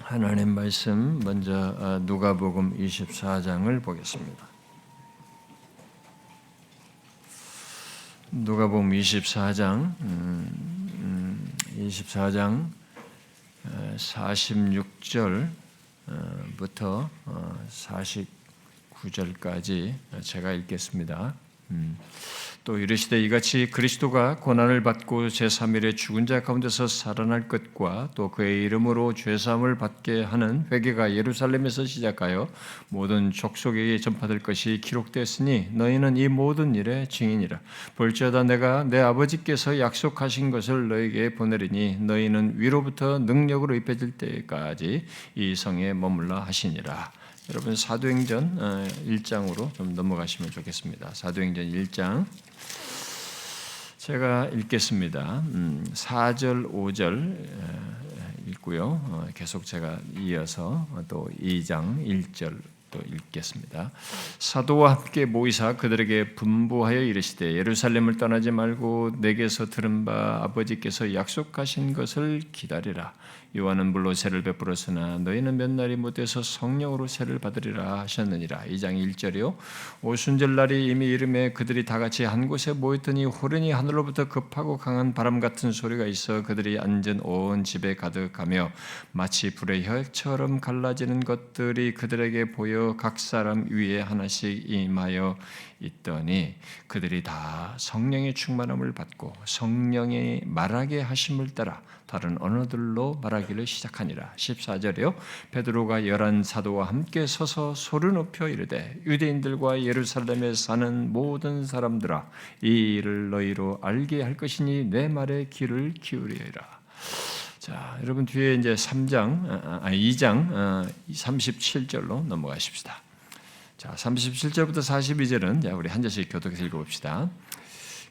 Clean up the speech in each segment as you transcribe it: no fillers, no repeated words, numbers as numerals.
하나님 말씀 먼저 누가복음 24장을 보겠습니다. 누가복음 24장 46절부터 49절까지 제가 읽겠습니다. 또 이르시되 이같이 그리스도가 고난을 받고 제3일에 죽은 자 가운데서 살아날 것과 또 그의 이름으로 죄사함을 받게 하는 회개가 예루살렘에서 시작하여 모든 족속에게 전파될 것이 기록되었으니 너희는 이 모든 일의 증인이라. 볼지어다 내가 내 아버지께서 약속하신 것을 너희에게 보내리니 너희는 위로부터 능력으로 입혀질 때까지 이 성에 머물라 하시니라. 여러분 사도행전 1장으로 좀 넘어가시면 좋겠습니다. 사도행전 1장 제가 읽겠습니다. 4절, 5절 읽고요. 계속 제가 이어서 또 2장 1절 또 읽겠습니다. 사도와 함께 모이사 그들에게 분부하여 이르시되 예루살렘을 떠나지 말고 내게서 들은 바 아버지께서 약속하신 것을 기다리라. 요한은 물로 세를 베풀었으나 너희는 몇 날이 못해서 성령으로 세를 받으리라 하셨느니라. 2장 1절이요. 오순절 날이 이미 이름에 그들이 다 같이 한 곳에 모였더니 호련히 하늘로부터 급하고 강한 바람 같은 소리가 있어 그들이 앉은 온 집에 가득하며 마치 불의 혈처럼 갈라지는 것들이 그들에게 보여 각 사람 위에 하나씩 임하여 있더니 그들이 다 성령의 충만함을 받고 성령이 말하게 하심을 따라 다른 언어들로 말하기를 시작하니라. 14절이요. 베드로가 11 사도와 함께 서서 소리 높여 이르되 유대인들과 예루살렘에 사는 모든 사람들아 이 일을 너희로 알게 할 것이니 내 말에 귀를 기울이라. 자, 여러분 뒤에 이제 2장 37절로 넘어가십시다. 자, 37절부터 42절은 우리 한 절씩 교독해서 읽어봅시다.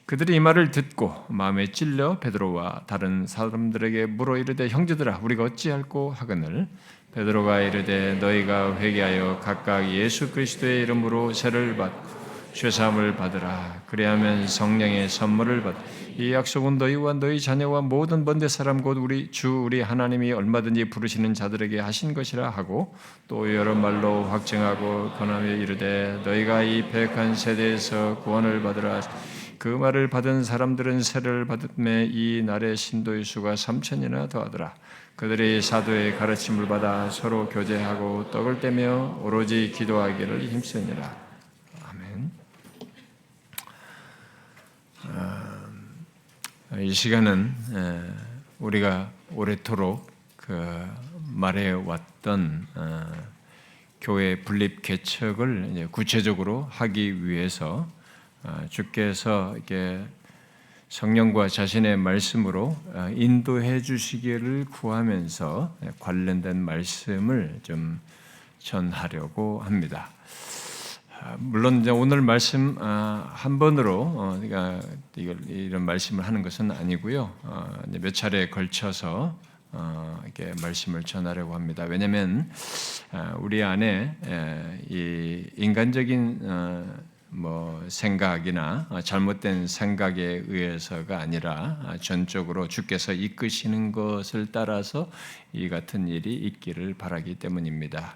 그들이 이 말을 듣고 마음에 찔려 베드로와 다른 사람들에게 물어 이르되 형제들아 우리가 어찌할꼬 하거늘 베드로가 이르되 너희가 회개하여 각각 예수 그리스도의 이름으로 세를 받고 죄사함을 받으라. 그리하면 성령의 선물을 받. 이 약속은 너희와 너희 자녀와 모든 먼데 사람 곧 우리 하나님이 얼마든지 부르시는 자들에게 하신 것이라 하고 또 여러 말로 확증하고 권하며 이르되 너희가 이 패역한 세대에서 구원을 받으라. 그 말을 받은 사람들은 세를 받음에 이 날의 신도의 수가 3,000이나 더하더라. 그들이 사도의 가르침을 받아 서로 교제하고 떡을 떼며 오로지 기도하기를 힘쓰니라. 아멘. 이 시간은 우리가 오래도록 말해왔던 교회 분립 개척을 구체적으로 하기 위해서 주께서 이렇게 성령과 자신의 말씀으로 인도해 주시기를 구하면서 관련된 말씀을 좀 전하려고 합니다. 물론 이제 오늘 말씀 한 번으로 이런 말씀을 하는 것은 아니고요. 몇 차례에 걸쳐서 이렇게 말씀을 전하려고 합니다. 왜냐하면 우리 안에 이 인간적인 생각이나 잘못된 생각에 의해서가 아니라 전적으로 주께서 이끄시는 것을 따라서 이 같은 일이 있기를 바라기 때문입니다.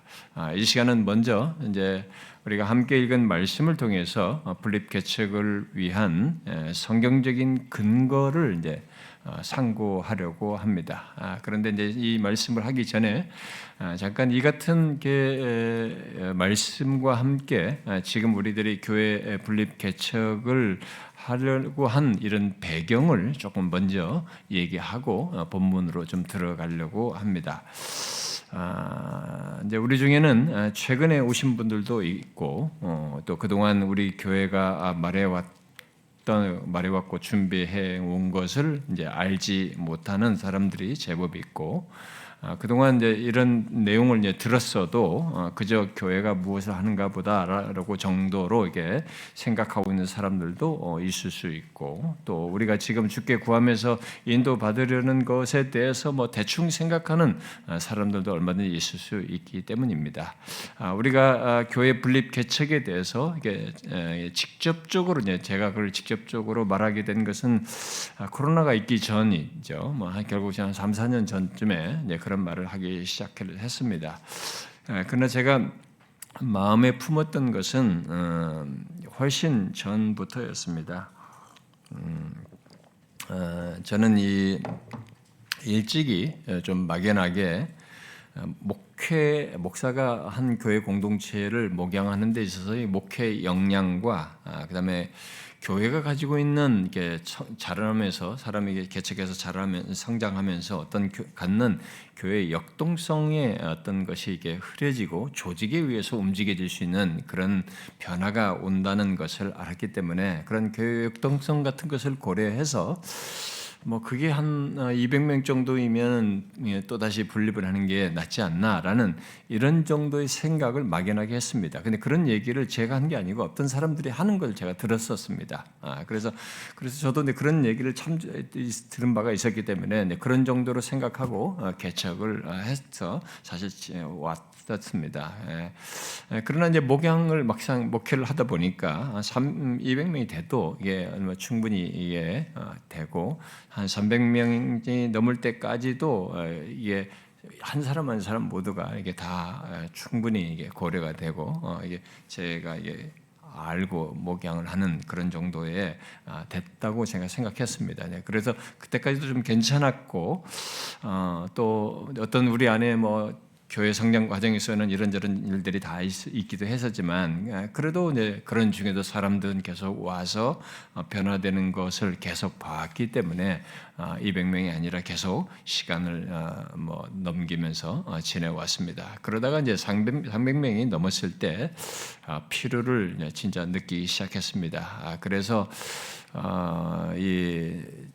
이 시간은 먼저 이제 우리가 함께 읽은 말씀을 통해서 분립 개척을 위한 성경적인 근거를 이제 상고하려고 합니다. 그런데 이제 이 말씀을 하기 전에 잠깐 이 같은 말씀과 함께 지금 우리들이 교회 분립 개척을 하려고 한 이런 배경을 조금 먼저 얘기하고 본문으로 좀 들어가려고 합니다. 이제 우리 중에는 최근에 오신 분들도 있고 또 그동안 우리 교회가 말해왔고 준비해 온 것을 이제 알지 못하는 사람들이 제법 있고 그동안 이제 이런 내용을 이제 들었어도 그저 교회가 무엇을 하는가 보다라고 정도로 이게 생각하고 있는 사람들도 있을 수 있고 또 우리가 지금 주께 구하면서 인도받으려는 것에 대해서 대충 생각하는 사람들도 얼마든지 있을 수 있기 때문입니다. 우리가 교회 분립 개척에 대해서 이게 직접적으로 이제 제가 그걸 직접적으로 말하게 된 것은 코로나가 있기 전이죠. 결국 한 3, 4년 전쯤에 이제 그런 말을 하기 시작했습니다. 그러나 제가 마음에 품었던 것은 훨씬 전부터였습니다. 저는 일찍이 좀 막연하게 목사가 한 교회 공동체를 목양하는 데 있어서의 목회 역량과 그다음에 교회가 가지고 있는 이게 자라면서 사람이 개척해서 자라면서 성장하면서 갖는 교회의 역동성의 어떤 것이 이게 흐려지고 조직에 의해서 움직여질 수 있는 그런 변화가 온다는 것을 알았기 때문에 그런 교회 역동성 같은 것을 고려해서 그게 한 200명 정도이면 또 다시 분립을 하는 게 낫지 않나라는 이런 정도의 생각을 막연하게 했습니다. 근데 그런 얘기를 제가 한 게 아니고 어떤 사람들이 하는 걸 제가 들었었습니다. 그래서 저도 그런 얘기를 참 들은 바가 있었기 때문에 그런 정도로 생각하고 개척을 해서 사실 왔었습니다. 그러나 이제 막상 목회를 하다 보니까 200명이 돼도 이게 충분히 이게 되고 한 300명이 넘을 때까지도 이게 한 사람 한 사람 모두가 이게 다 충분히 이게 고려가 되고 이게 제가 이게 알고 목양을 하는 그런 정도에 됐다고 제가 생각했습니다. 그래서 그때까지도 좀 괜찮았고 또 어떤 우리 안에 교회 성장 과정에서는 이런저런 일들이 다 있기도 했었지만 그래도 이제 그런 중에도 사람들은 계속 와서 변화되는 것을 계속 봤기 때문에 200명이 아니라 계속 시간을 넘기면서 지내왔습니다. 그러다가 이제 300명이 넘었을 때 필요를 진짜 느끼기 시작했습니다. 그래서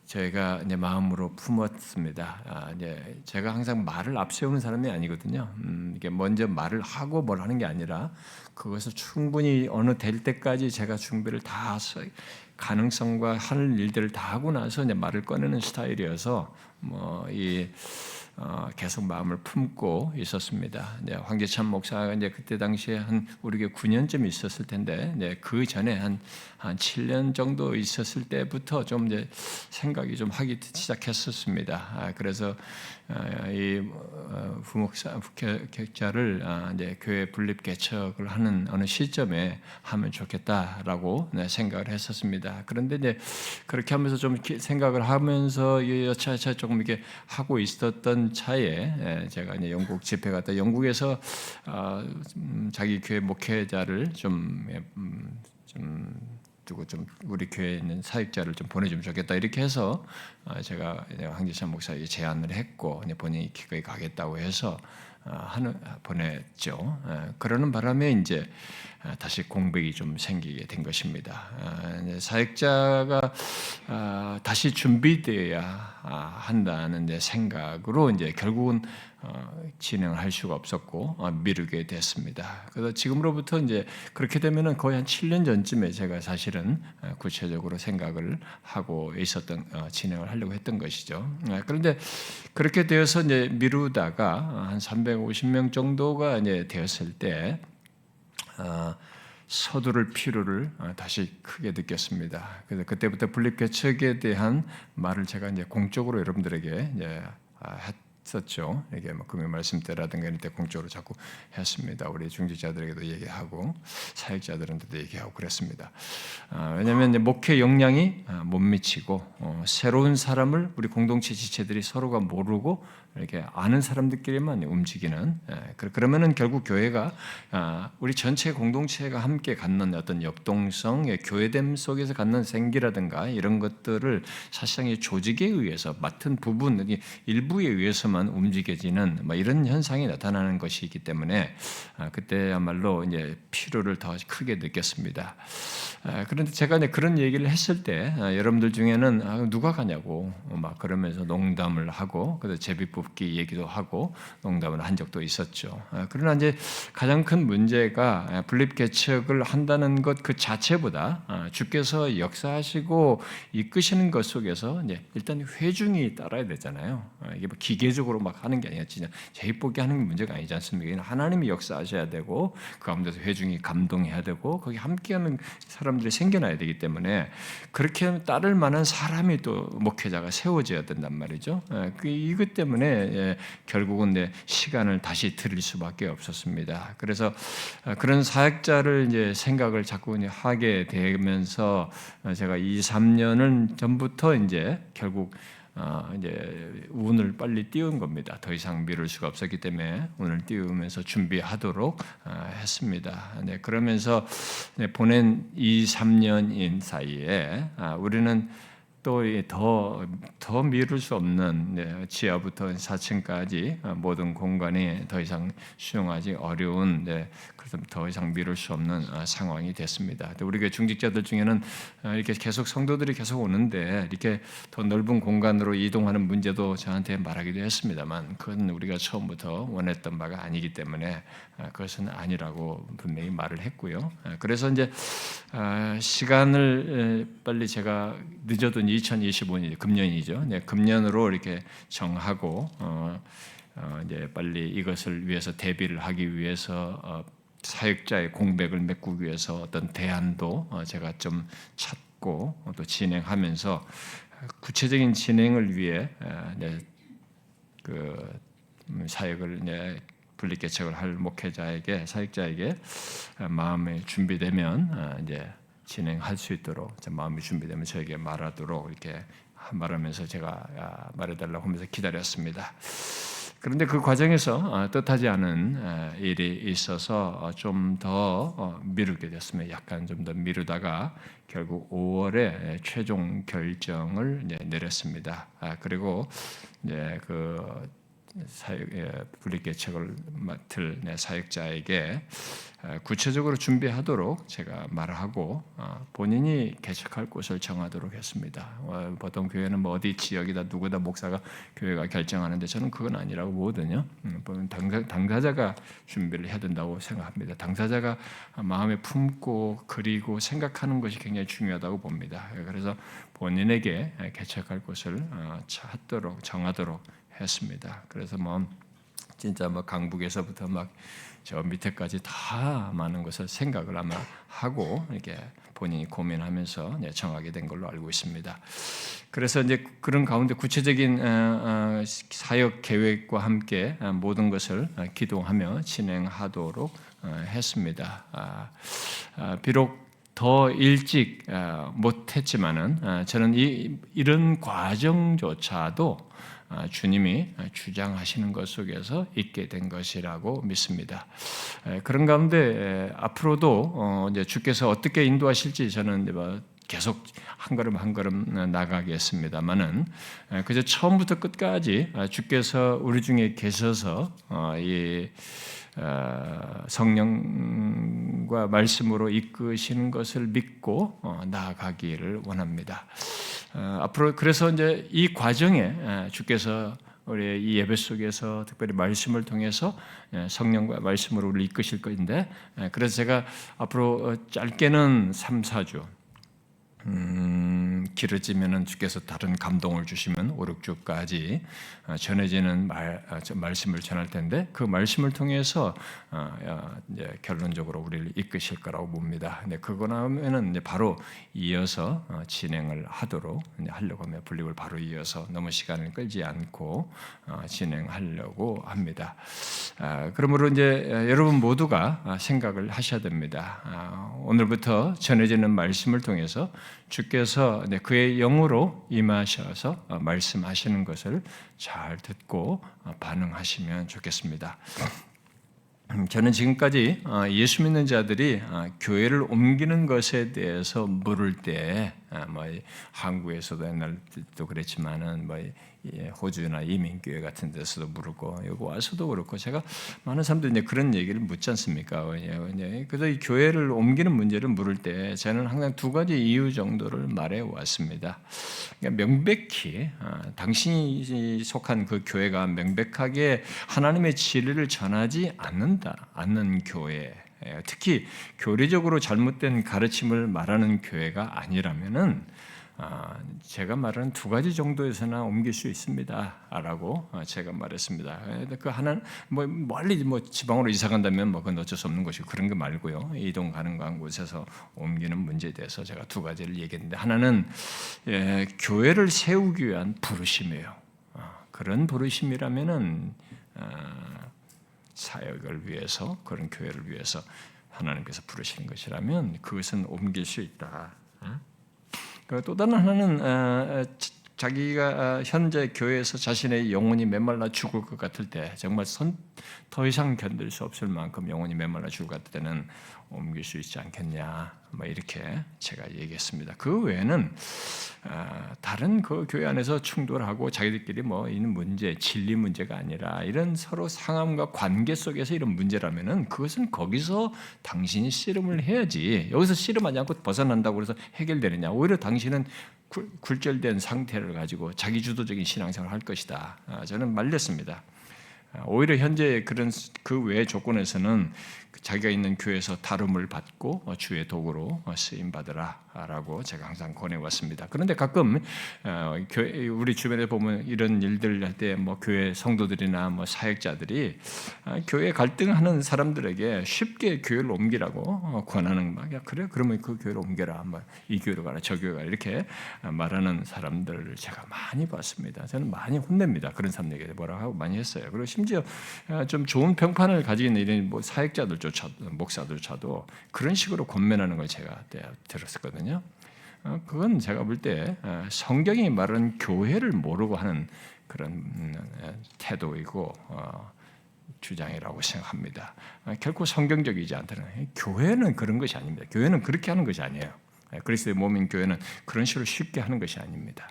저희가 이제 마음으로 품었습니다. 이제 제가 항상 말을 앞세우는 사람이 아니거든요. 이게 먼저 말을 하고 뭘 하는 게 아니라 그것을 충분히 어느 될 때까지 제가 준비를 다 가능성과 할 일들을 다 하고 나서 이제 말을 꺼내는 스타일이어서 계속 마음을 품고 있었습니다. 황재찬 목사가 이제 그때 당시에 우리 교회 9년쯤 있었을 텐데, 그 전에 한 7년 정도 있었을 때부터 좀 이제 생각이 좀 하기 시작했었습니다. 그래서 이 부목사 부격자를 이제 교회 분립 개척을 하는 어느 시점에 하면 좋겠다라고 생각을 했었습니다. 그런데 이제 그렇게 하면서 좀 생각을 하면서 여차저차 조금 이렇게 하고 있었던 차에 제가 이제 영국 집회 갔다 영국에서 자기 교회 목회자를 좀 두고 좀 우리 교회에 있는 사역자를 좀 보내주면 좋겠다 이렇게 해서 제가 황재찬 목사에게 제안을 했고 본인이 기꺼이 가겠다고 해서 보냈죠. 그러는 바람에 이제 다시 공백이 좀 생기게 된 것입니다. 사역자가 다시 준비되어야 한다는 생각으로 이제 결국은 진행을 할 수가 없었고 미루게 됐습니다. 그래서 지금으로부터 이제 그렇게 되면은 거의 한 7년 전쯤에 제가 사실은 구체적으로 생각을 하고 있었던 진행을 하려고 했던 것이죠. 그런데 그렇게 되어서 이제 미루다가 한 350명 정도가 이제 되었을 때 서두를 필요를 다시 크게 느꼈습니다. 그래서 그때부터 분립 개척에 대한 말을 제가 이제 공적으로 여러분들에게 이제 했었죠. 이게 금요 말씀 때라든가 이런 때 공적으로 자꾸 했습니다. 우리 중직자들에게도 얘기하고 사역자들한테도 얘기하고 그랬습니다. 왜냐하면 이제 목회 역량이 못 미치고 새로운 사람을 우리 공동체 지체들이 서로가 모르고 이렇게 아는 사람들끼리만 움직이는 그러면은 결국 교회가 우리 전체 공동체가 함께 갖는 어떤 역동성, 교회됨 속에서 갖는 생기라든가 이런 것들을 사실상 이 조직에 의해서 맡은 부분 일부에 의해서만 움직여지는 이런 현상이 나타나는 것이기 때문에 그때야말로 이제 필요를 더 크게 느꼈습니다. 그런데 제가 이제 그런 얘기를 했을 때 여러분들 중에는 누가 가냐고 그러면서 농담을 하고 그래서 제비뽑기 얘기도 하고 농담을 한 적도 있었죠. 그러나 이제 가장 큰 문제가 분립 개척을 한다는 것 그 자체보다 주께서 역사하시고 이끄시는 것 속에서 이제 일단 회중이 따라야 되잖아요. 이게 기계적으로 의도적으로 막 하는 게 아니라 진짜 제입복이 하는 게 문제가 아니지 않습니까? 하나님이 역사하셔야 되고 그 가운데서 회중이 감동해야 되고 거기 함께하는 사람들이 생겨나야 되기 때문에 그렇게 따를 만한 사람이 또 목회자가 세워져야 된단 말이죠. 이것 때문에 결국은 시간을 다시 들일 수밖에 없었습니다. 그래서 그런 사역자를 이제 생각을 자꾸 하게 되면서 제가 2, 3년은 전부터 이제 결국 이제 운을 빨리 띄운 겁니다. 더 이상 미룰 수가 없었기 때문에 운을 띄우면서 준비하도록 했습니다. 그러면서 보낸 2, 3년인 사이에 우리는 또 더 미룰 수 없는 지하부터 4층까지 모든 공간이 더 이상 수용하기 어려운 그래서 더 이상 미룰 수 없는 상황이 됐습니다. 우리 교회 중직자들 중에는 이렇게 계속 성도들이 계속 오는데 이렇게 더 넓은 공간으로 이동하는 문제도 저한테 말하기도 했습니다만 그건 우리가 처음부터 원했던 바가 아니기 때문에 그것은 아니라고 분명히 말을 했고요. 그래서 이제 시간을 빨리 제가 늦어도 2025년 금년이죠. 금년으로 이렇게 정하고 이제 빨리 이것을 위해서 대비를 하기 위해서 사역자의 공백을 메꾸기 위해서 어떤 대안도 제가 좀 찾고 또 진행하면서 구체적인 진행을 위해 그 사역을 분리개척을 할 목회자에게 사역자에게 마음에 준비되면 이제 진행할 수 있도록 마음이 준비되면 저에게 말하도록 이렇게 말하면서 제가 말해달라고 하면서 기다렸습니다. 그런데 그 과정에서 뜻하지 않은 일이 있어서 좀 더 미루게 됐습니다. 약간 좀 더 미루다가 결국 5월에 최종 결정을 내렸습니다. 그리고 이제 그 분리개척을 맡을 사역자에게 구체적으로 준비하도록 제가 말하고 본인이 개척할 곳을 정하도록 했습니다. 보통 교회는 뭐 어디 지역이다 누구다 목사가 교회가 결정하는데 저는 그건 아니라고 보거든요. 당사자가 준비를 해야 된다고 생각합니다. 당사자가 마음에 품고 그리고 생각하는 것이 굉장히 중요하다고 봅니다. 그래서 본인에게 개척할 곳을 찾도록 정하도록 했습니다. 그래서 진짜 강북에서부터 저 밑에까지 다 많은 것을 생각을 아마 하고 이렇게 본인이 고민하면서 정하게 된 걸로 알고 있습니다. 그래서 이제 그런 가운데 구체적인 사역 계획과 함께 모든 것을 기동하며 진행하도록 했습니다. 비록 더 일찍 못했지만은 저는 이런 과정조차도 주님이 주장하시는 것 속에서 있게 된 것이라고 믿습니다. 그런 가운데 앞으로도 이제 주께서 어떻게 인도하실지 저는 계속 한 걸음 한 걸음 나가겠습니다만은 그저 처음부터 끝까지 주께서 우리 중에 계셔서 이 성령과 말씀으로 이끄시는 것을 믿고 나아가기를 원합니다. 앞으로 그래서 이제 이 과정에 주께서 우리 이 예배 속에서 특별히 말씀을 통해서 성령과 말씀으로 우리를 이끄실 것인데 그래서 제가 앞으로 짧게는 3, 4주 길어지면은 주께서 다른 감동을 주시면 5, 6주까지 전해지는 말씀을 전할 텐데 그 말씀을 통해서 이제 결론적으로 우리를 이끄실 거라고 봅니다. 근데 그거 나오면은 이제 바로 이어서 진행을 하도록 하려고 하면 분립을 바로 이어서 너무 시간을 끌지 않고 진행하려고 합니다. 그러므로 이제 여러분 모두가 생각을 하셔야 됩니다. 오늘부터 전해지는 말씀을 통해서 주께서 그의 영으로 임하셔서 말씀하시는 것을 잘 듣고 반응하시면 좋겠습니다. 저는 지금까지 예수 믿는 자들이 교회를 옮기는 것에 대해서 물을 때 한국에서도 옛날도 그랬지만은 호주나 이민교회 같은 데서도 물고 여기 와서도 그렇고 제가 많은 사람들이 이제 그런 얘기를 묻지 않습니까? 그래서 이 교회를 옮기는 문제를 물을 때 저는 항상 두 가지 이유 정도를 말해 왔습니다. 그러니까 명백히 당신이 속한 그 교회가 명백하게 하나님의 진리를 전하지 않는 교회, 특히 교리적으로 잘못된 가르침을 말하는 교회가 아니라면은 제가 말하는 두 가지 정도에서나 옮길 수 있습니다라고 제가 말했습니다. 그 하나는 뭐 멀리 뭐 지방으로 이사 간다면 뭐 그건 어쩔 수 없는 것이고 그런 거 말고요. 이동 가능한 곳에서 옮기는 문제에 대해서 제가 두 가지를 얘기했는데 하나는 교회를 세우기 위한 부르심이에요. 그런 부르심이라면은 사역을 위해서 그런 교회를 위해서 하나님께서 부르신 것이라면 그것은 옮길 수 있다. 또 다른 하나는 자기가 현재 교회에서 자신의 영혼이 메말라 죽을 것 같을 때 정말 더 이상 견딜 수 없을 만큼 영혼이 메말라 죽을 것 같을 때는 옮길 수 있지 않겠냐 뭐 이렇게 제가 얘기했습니다. 그 외에는 다른 그 교회 안에서 충돌하고 자기들끼리 뭐 있는 문제, 진리 문제가 아니라 이런 서로 상함과 관계 속에서 이런 문제라면은 그것은 거기서 당신이 씨름을 해야지. 여기서 씨름하지 않고 벗어난다고 해서 해결되느냐? 오히려 당신은 굴절된 상태를 가지고 자기 주도적인 신앙생활을 할 것이다. 저는 말렸습니다. 오히려 현재 그런 그 외의 조건에서는 자기가 있는 교회에서 다름을 받고 주의 도구로 쓰임 받으라라고 제가 항상 권해왔습니다. 그런데 가끔 우리 주변에 보면 이런 일들 할 때 뭐 교회 성도들이나 뭐 사역자들이 교회 갈등하는 사람들에게 쉽게 교회를 옮기라고 권하는 막 그래 그러면 그 교회를 옮겨라, 뭐 이 교회로 가라, 저 교회 가라 이렇게 말하는 사람들을 제가 많이 봤습니다. 저는 많이 혼냅니다. 그런 사람들에게 뭐라고 하고 많이 했어요. 그리고 심지어 좀 좋은 평판을 가지고 있는 이런 뭐 사역자들조차 목사들조차도 그런 식으로 권면하는 걸 제가 들었었거든요. 그건 제가 볼 때 성경이 말하는 교회를 모르고 하는 그런 태도이고 주장이라고 생각합니다. 결코 성경적이지 않다는 교회는 그런 것이 아닙니다. 교회는 그렇게 하는 것이 아니에요. 그리스도의 몸인 교회는 그런 식으로 쉽게 하는 것이 아닙니다.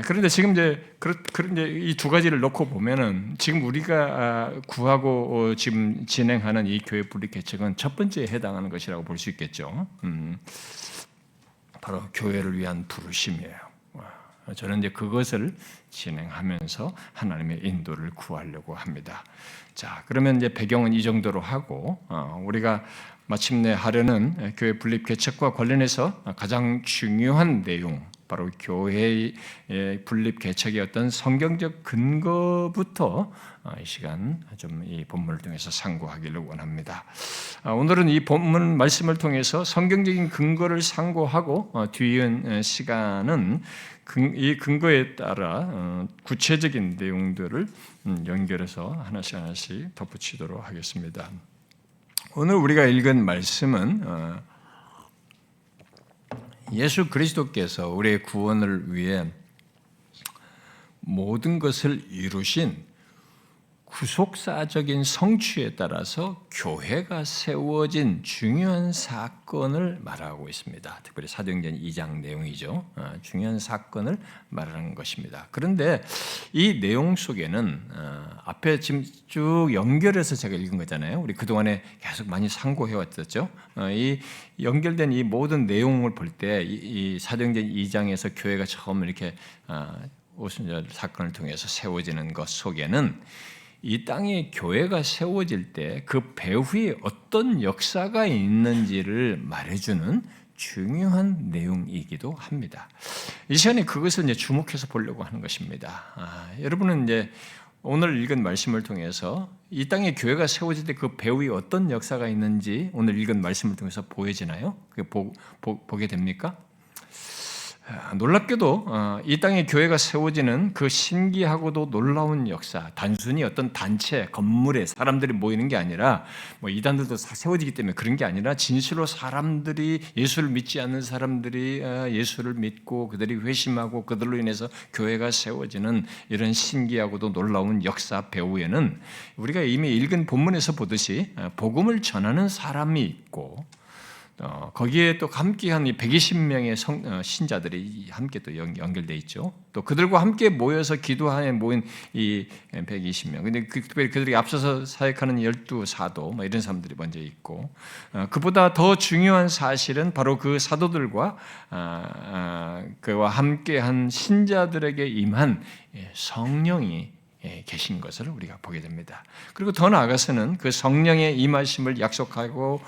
그런데 지금 그런데 이 두 가지를 놓고 보면은 지금 우리가 구하고 지금 진행하는 이 교회 분립 개척은 첫 번째에 해당하는 것이라고 볼 수 있겠죠. 바로 교회를 위한 부르심이에요. 저는 이제 그것을 진행하면서 하나님의 인도를 구하려고 합니다. 자, 그러면 이제 배경은 이 정도로 하고 우리가 마침내 하려는 교회 분립 개척과 관련해서 가장 중요한 내용, 바로 교회의 분립 개척의 어떤 성경적 근거부터 이 시간 좀 이 본문을 통해서 상고하기를 원합니다. 오늘은 이 본문 말씀을 통해서 성경적인 근거를 상고하고 뒤이은 시간은 이 근거에 따라 구체적인 내용들을 연결해서 하나씩 덧붙이도록 하겠습니다. 오늘 우리가 읽은 말씀은 예수 그리스도께서 우리의 구원을 위해 모든 것을 이루신 구속사적인 성취에 따라서 교회가 세워진 중요한 사건을 말하고 있습니다. 특별히 사도행전 2장 내용이죠. 중요한 사건을 말하는 것입니다. 그런데 이 내용 속에는 앞에 지금 쭉 연결해서 제가 읽은 거잖아요. 우리 그동안에 계속 많이 상고해왔었죠. 이 연결된 이 모든 내용을 볼 때 이 사도행전 2장에서 교회가 처음 이렇게 오순절 사건을 통해서 세워지는 것 속에는 이 땅에 교회가 세워질 때 그 배후에 어떤 역사가 있는지를 말해주는 중요한 내용이기도 합니다. 이 시간에 그것을 이제 주목해서 보려고 하는 것입니다. 여러분은 이제 오늘 읽은 말씀을 통해서 이 땅에 교회가 세워질 때 그 배후에 어떤 역사가 있는지 오늘 읽은 말씀을 통해서 보여지나요? 보게 됩니까? 놀랍게도 이 땅에 교회가 세워지는 그 신기하고도 놀라운 역사, 단순히 어떤 단체, 건물에 사람들이 모이는 게 아니라 뭐 이단들도 세워지기 때문에 그런 게 아니라 진실로 사람들이 예수를 믿지 않는 사람들이 예수를 믿고 그들이 회심하고 그들로 인해서 교회가 세워지는 이런 신기하고도 놀라운 역사 배후에는 우리가 이미 읽은 본문에서 보듯이 복음을 전하는 사람이 있고 거기에 또 함께한 이 120명의 신자들이 함께 또 연결돼 있죠. 또 그들과 함께 모여서 기도하에 모인 이 120명. 근데 특별히 그들이 앞서서 사역하는 12 사도 뭐 이런 사람들이 먼저 있고, 그보다 더 중요한 사실은 바로 그 사도들과 그와 함께한 신자들에게 임한 성령이 계신 것을 우리가 보게 됩니다. 그리고 더 나아가서는 그 성령의 임하심을 약속하고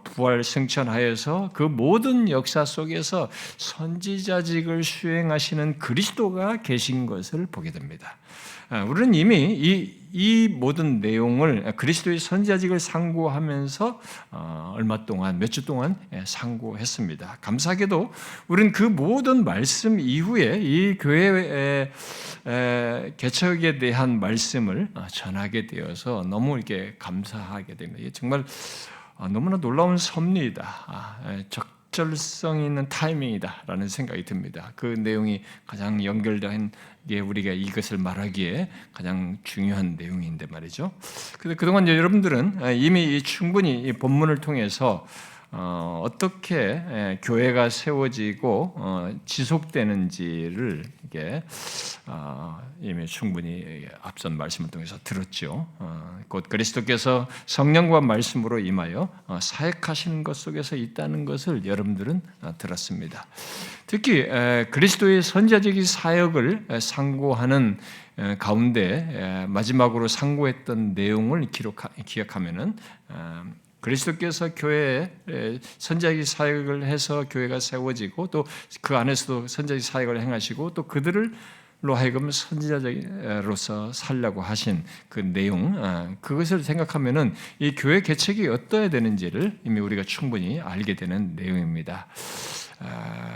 부활 승천하여서 그 모든 역사 속에서 선지자직을 수행하시는 그리스도가 계신 것을 보게 됩니다. 우리는 이미 이 모든 내용을 그리스도의 선지자직을 상고하면서 얼마 동안, 몇 주 동안 상고했습니다. 감사하게도 우리는 그 모든 말씀 이후에 이 교회의 개척에 대한 말씀을 전하게 되어서 너무 이렇게 감사하게 됩니다. 이게 정말 너무나 놀라운 섭리이다. 적절성 있는 타이밍이다라는 생각이 듭니다. 그 내용이 가장 연결된 게 우리가 이것을 말하기에 가장 중요한 내용인데 말이죠. 근데 그동안 여러분들은 이미 충분히 이 본문을 통해서 어떻게 교회가 세워지고 지속되는지를 이게 이미 충분히 앞선 말씀을 통해서 들었죠. 곧 그리스도께서 성령과 말씀으로 임하여 사역하시는 것 속에서 있다는 것을 여러분들은 들었습니다. 특히 그리스도의 선지자적인 사역을 상고하는 가운데 마지막으로 상고했던 내용을 기억하면은 그리스도께서 교회에 선지자적인 사역을 해서 교회가 세워지고 또 그 안에서도 선지자적인 사역을 행하시고 또 그들로 하여금 선지자로서 살려고 하신 그 내용, 그것을 생각하면은 이 교회 개척이 어떠해야 되는지를 이미 우리가 충분히 알게 되는 내용입니다.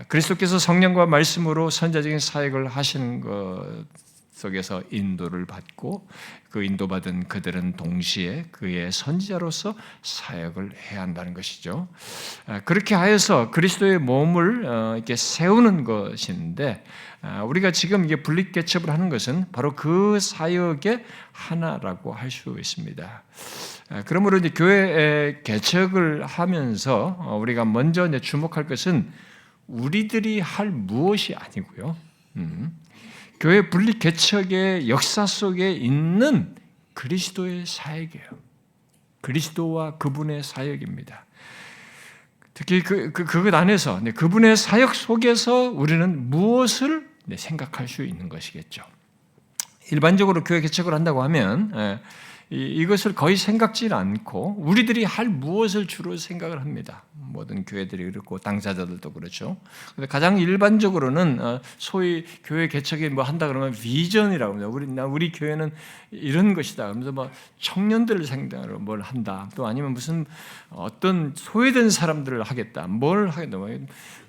그리스도께서 성령과 말씀으로 선지자적인 사역을 하시는 것 속에서 인도를 받고 그 인도받은 그들은 동시에 그의 선지자로서 사역을 해야 한다는 것이죠. 그렇게 하여서 그리스도의 몸을 이렇게 세우는 것인데 우리가 지금 이게 분립개척을 하는 것은 바로 그 사역의 하나라고 할 수 있습니다. 그러므로 이제 교회 개척을 하면서 우리가 먼저 이제 주목할 것은 우리들이 할 무엇이 아니고요. 교회 분립 개척의 역사 속에 있는 그리스도의 사역이에요. 그리스도와 그분의 사역입니다. 특히 그것 안에서 그분의 사역 속에서 우리는 무엇을 생각할 수 있는 것이겠죠. 일반적으로 교회 개척을 한다고 하면 이것을 거의 생각지 않고 우리들이 할 무엇을 주로 생각을 합니다. 모든 교회들이 그렇고 당사자들도 그렇죠. 근데 가장 일반적으로는 소위 교회 개척에 뭐 한다 그러면 비전이라고 합니다. 우리 교회는 이런 것이다. 그러면서 뭐 청년들을 상대로 뭘 한다. 또 아니면 무슨 어떤 소외된 사람들을 하겠다. 뭘 하겠다.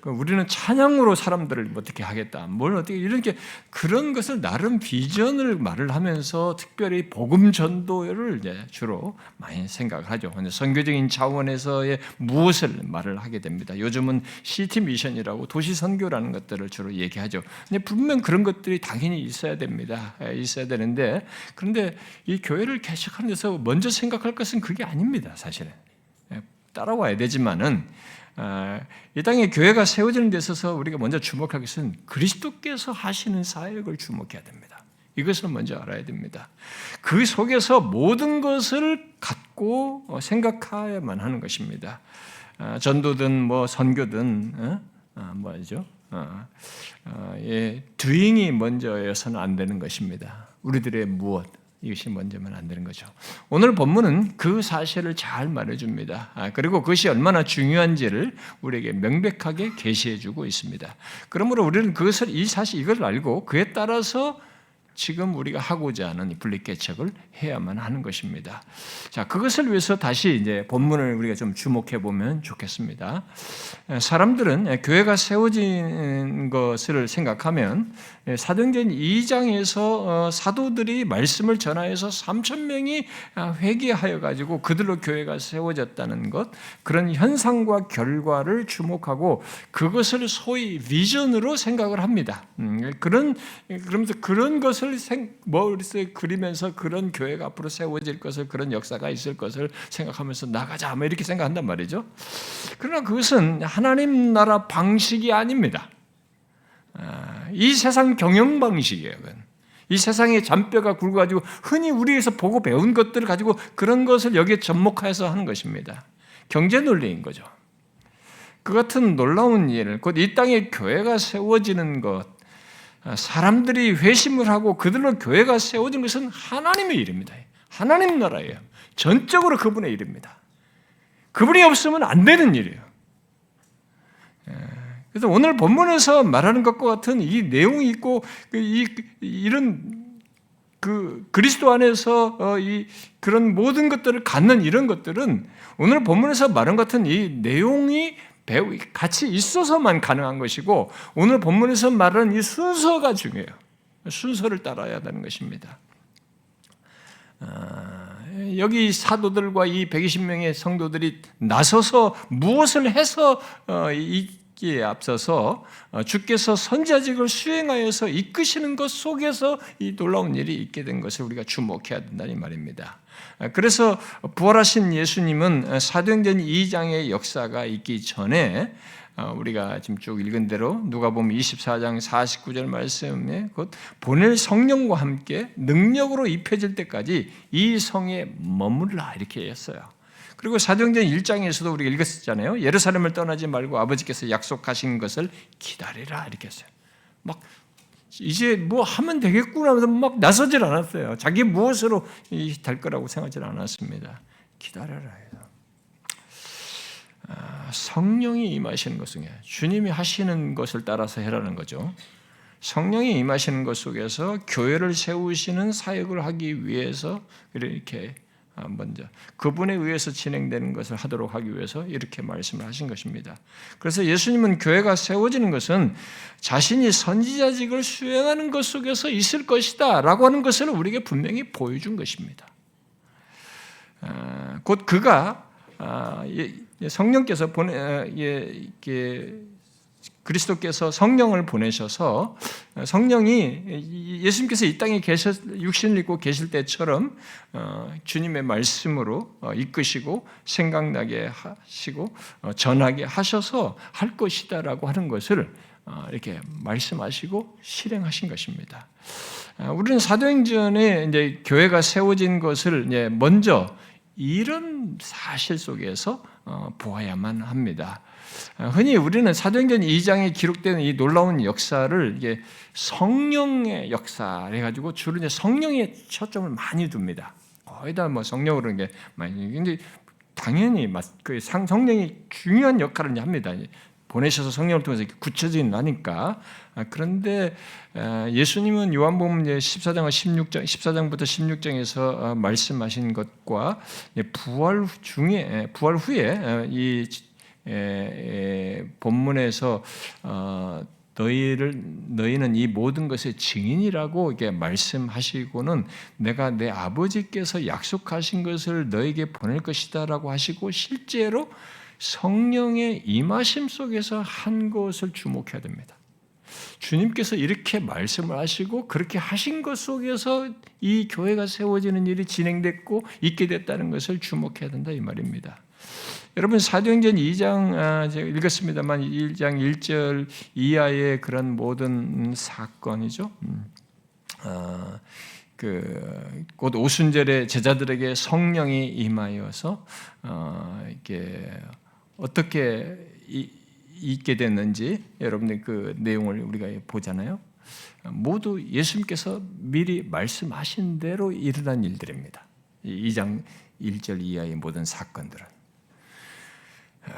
우리는 찬양으로 사람들을 어떻게 하겠다. 뭘 어떻게 이렇게 그런 것을 나름 비전을 말을 하면서 특별히 복음 전도를 이제 주로 많이 생각을 하죠. 근데 선교적인 차원에서의 무엇을 말을 하게 됩니다. 요즘은 시티 미션이라고 도시 선교라는 것들을 주로 얘기하죠. 근데 분명 그런 것들이 당연히 있어야 됩니다. 있어야 되는데 그런데 이 교회를 개척하는 데서 먼저 생각할 것은 그게 아닙니다. 사실은 따라와야 되지만은 이 땅에 교회가 세워지는 데 있어서 우리가 먼저 주목할 것은 그리스도께서 하시는 사역을 주목해야 됩니다. 이것을 먼저 알아야 됩니다. 그 속에서 모든 것을 갖고 생각해야만 하는 것입니다. 전도든 뭐 선교든 뭐죠? doing이 먼저여서는 안 되는 것입니다. 우리들의 무엇 이것이 먼저면 안 되는 거죠. 오늘 본문은 그 사실을 잘 말해줍니다. 그리고 그것이 얼마나 중요한지를 우리에게 명백하게 계시해주고 있습니다. 그러므로 우리는 이걸 알고 그에 따라서 지금 우리가 하고자 하는 이 분립개척을 해야만 하는 것입니다. 자, 그것을 위해서 다시 이제 본문을 우리가 좀 주목해 보면 좋겠습니다. 사람들은 교회가 세워진 것을 생각하면 사도행전 2장에서 사도들이 말씀을 전하여서 3,000명이 회개하여 가지고 그들로 교회가 세워졌다는 것, 그런 현상과 결과를 주목하고 그것을 소위 비전으로 생각을 합니다. 그러면서 그런 것을 머릿속에 그리면서 그런 교회가 앞으로 세워질 것을, 그런 역사가 있을 것을 생각하면서 나가자 뭐 이렇게 생각한단 말이죠. 그러나 그것은 하나님 나라 방식이 아닙니다. 이 세상 경영 방식이에요. 이 세상의 잔뼈가 굵어가지고 흔히 우리에서 보고 배운 것들을 가지고 그런 것을 여기에 접목해서 하는 것입니다. 경제 논리인 거죠. 그 같은 놀라운 일, 곧 이 땅에 교회가 세워지는 것, 사람들이 회심을 하고 그들로 교회가 세워진 것은 하나님의 일입니다. 하나님 나라예요. 전적으로 그분의 일입니다. 그분이 없으면 안 되는 일이에요. 그래서 오늘 본문에서 말하는 것과 같은 이 내용이 있고 이런 그리스도 안에서 그런 모든 것들을 갖는 이런 것들은 오늘 본문에서 말한 것 같은 이 내용이 같이 있어서만 가능한 것이고 오늘 본문에서 말하는 이 순서가 중요해요. 순서를 따라야 하는 것입니다. 여기 사도들과 이 120명의 성도들이 나서서 무엇을 해서 있기에 앞서서 주께서 선지자직을 수행하여서 이끄시는 것 속에서 이 놀라운 일이 있게 된 것을 우리가 주목해야 된다는 말입니다. 그래서 부활하신 예수님은 사도행전 2장의 역사가 있기 전에 우리가 지금 쭉 읽은 대로 누가복음 24장 49절 말씀에 곧 보낼 성령과 함께 능력으로 입혀질 때까지 이 성에 머물라 이렇게 했어요. 그리고 사도행전 1장에서도 우리가 읽었잖아요. 예루살렘을 떠나지 말고 아버지께서 약속하신 것을 기다리라 이렇게 했어요. 막 이제 뭐 하면 되겠구나 하면서 막 나서질 않았어요. 자기 무엇으로 될 거라고 생각하지 않았습니다. 기다려라 해서. 성령이 임하시는 것 속에 주님이 하시는 것을 따라서 해라는 거죠. 성령이 임하시는 것 속에서 교회를 세우시는 사역을 하기 위해서 이렇게 먼저 그분에 의해서 진행되는 것을 하도록 하기 위해서 이렇게 말씀을 하신 것입니다. 그래서 예수님은 교회가 세워지는 것은 자신이 선지자직을 수행하는 것 속에서 있을 것이다 라고 하는 것을 우리에게 분명히 보여준 것입니다. 곧 그가 성령께서 그리스도께서 성령을 보내셔서 성령이 예수님께서 이 땅에 육신을 입고 계실 때처럼 주님의 말씀으로 이끄시고 생각나게 하시고 전하게 하셔서 할 것이다라고 하는 것을 이렇게 말씀하시고 실행하신 것입니다. 우리는 사도행전에 이제 교회가 세워진 것을 이제 먼저 이런 사실 속에서 보아야만 합니다. 흔히 우리는 사도행전 2장에 기록되는 이 놀라운 역사를 이게 성령의 역사 해가지고 주로 이제 성령에 초점을 많이 둡니다. 거의 다 뭐 성령으로 이게 많이. 근데 당연히 그 성령이 중요한 역할을 합니다. 보내셔서 성령을 통해서 굳혀지긴 하니까. 그런데 예수님은 요한복음 14장부터 16장에서 말씀하신 것과 부활 후에 이 본문에서 너희는 이 모든 것의 증인이라고 이게 말씀하시고는 내가 내 아버지께서 약속하신 것을 너에게 보낼 것이다라고 하시고 실제로 성령의 임하심 속에서 한 것을 주목해야 됩니다. 주님께서 이렇게 말씀을 하시고 그렇게 하신 것 속에서 이 교회가 세워지는 일이 진행됐고 있게 됐다는 것을 주목해야 된다 이 말입니다. 여러분 사도행전 2장 제가 읽었습니다만 1장 1절 이하의 그런 모든 사건이죠. 곧 오순절에 제자들에게 성령이 임하여서 이게 어떻게 있게 됐는지 여러분들 그 내용을 우리가 보잖아요. 모두 예수님께서 미리 말씀하신 대로 일어난 일들입니다. 2장 1절 이하의 모든 사건들은.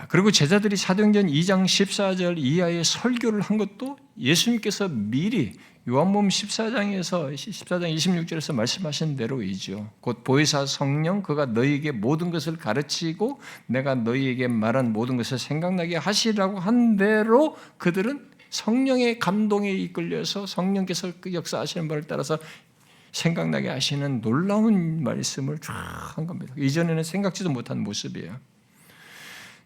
그리고 제자들이 사도행전 2장 14절 이하의 설교를 한 것도 예수님께서 미리 요한복음 14장 26절에서 말씀하신 대로이죠. 곧 보혜사 성령 그가 너희에게 모든 것을 가르치고 내가 너희에게 말한 모든 것을 생각나게 하시라고 한 대로 그들은 성령의 감동에 이끌려서 성령께서 그 역사하시는 바를 따라서 생각나게 하시는 놀라운 말씀을 쫙 한 겁니다. 이전에는 생각지도 못한 모습이에요.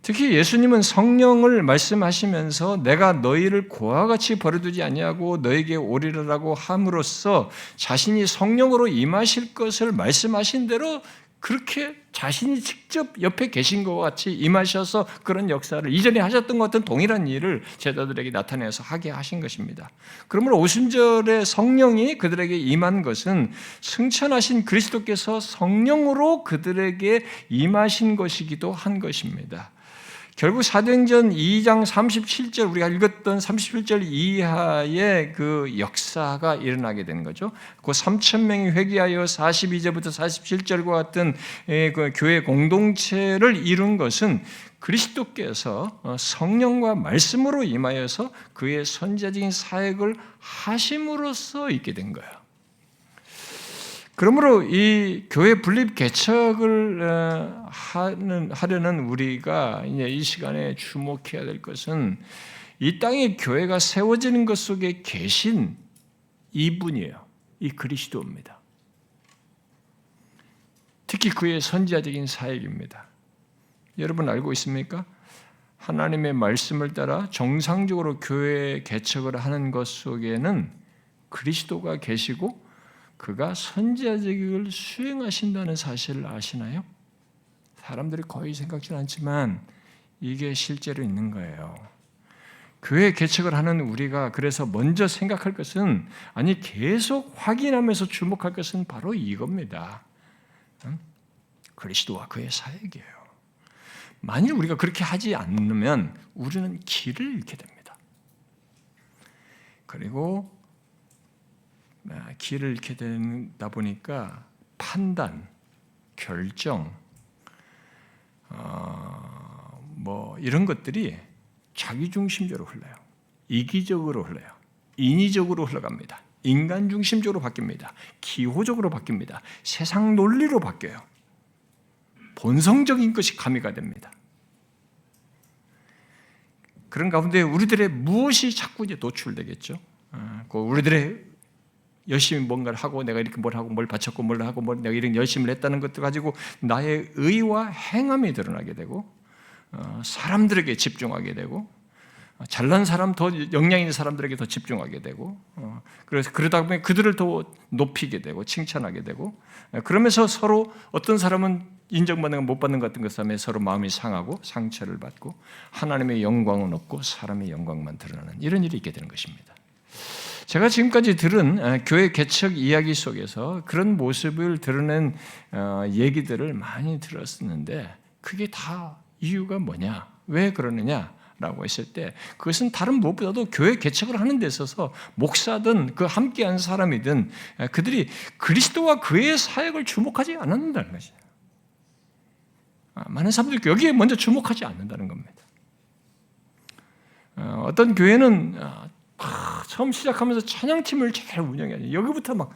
특히 예수님은 성령을 말씀하시면서 내가 너희를 고와 같이 버려두지 아니하고 너에게 오리라고 함으로써 자신이 성령으로 임하실 것을 말씀하신 대로 그렇게 자신이 직접 옆에 계신 것과 같이 임하셔서 그런 역사를 이전에 하셨던 것 같은 동일한 일을 제자들에게 나타내서 하게 하신 것입니다. 그러므로 오순절에 성령이 그들에게 임한 것은 승천하신 그리스도께서 성령으로 그들에게 임하신 것이기도 한 것입니다. 결국 사도행전 2장 37절 우리가 읽었던 37절 이하의 그 역사가 일어나게 되는 거죠. 그 3,000명이 회개하여 42절부터 47절과 같은 그 교회 공동체를 이룬 것은 그리스도께서 성령과 말씀으로 임하여서 그의 선지자적인 사역을 하심으로써 있게 된 거예요. 그러므로 이 교회 분립 개척을 하려는 우리가 이제 이 시간에 주목해야 될 것은 이 땅에 교회가 세워지는 것 속에 계신 이분이에요. 이 그리스도입니다. 특히 그의 선지자적인 사역입니다. 여러분 알고 있습니까? 하나님의 말씀을 따라 정상적으로 교회 개척을 하는 것 속에는 그리스도가 계시고 그가 선지자직을 수행하신다는 사실을 아시나요? 사람들이 거의 생각지 않지만 이게 실제로 있는 거예요. 교회 개척을 하는 우리가 그래서 먼저 생각할 것은 아니 계속 확인하면서 주목할 것은 바로 이겁니다. 그리스도와 그의 사역이에요. 만일 우리가 그렇게 하지 않으면 우리는 길을 잃게 됩니다. 그리고 길을 잃게 되다 보니까 판단, 결정, 이런 것들이 자기중심적으로 흘러요. 이기적으로 흘러요. 인위적으로 흘러갑니다. 인간 중심적으로 바뀝니다. 기호적으로 바뀝니다. 세상 논리로 바뀌어요. 본성적인 것이 가미가 됩니다. 그런 가운데 우리들의 무엇이 자꾸 이제 노출되겠죠. 우리들의 열심히 뭔가를 하고 내가 이렇게 뭘 하고 뭘 바쳤고 뭘 하고 내가 이런 열심을 했다는 것들 가지고 나의 의와 행함이 드러나게 되고 사람들에게 집중하게 되고 잘난 사람 더 역량 있는 사람들에게 더 집중하게 되고 그래서 그러다 보면 그들을 더 높이게 되고 칭찬하게 되고 그러면서 서로 어떤 사람은 인정받는 것 못 받는 것 같은 것 때문에 서로 마음이 상하고 상처를 받고 하나님의 영광은 없고 사람의 영광만 드러나는 이런 일이 있게 되는 것입니다. 제가 지금까지 들은 교회 개척 이야기 속에서 그런 모습을 드러낸 얘기들을 많이 들었었는데 그게 다 이유가 뭐냐? 왜 그러느냐라고 했을 때 그것은 다른 무엇보다도 교회 개척을 하는 데 있어서 목사든 그 함께한 사람이든 그들이 그리스도와 그의 사역을 주목하지 않는다는 것이에요. 많은 사람들이 여기에 먼저 주목하지 않는다는 겁니다. 어떤 교회는 처음 시작하면서 찬양팀을 잘 운영해야지. 여기부터 막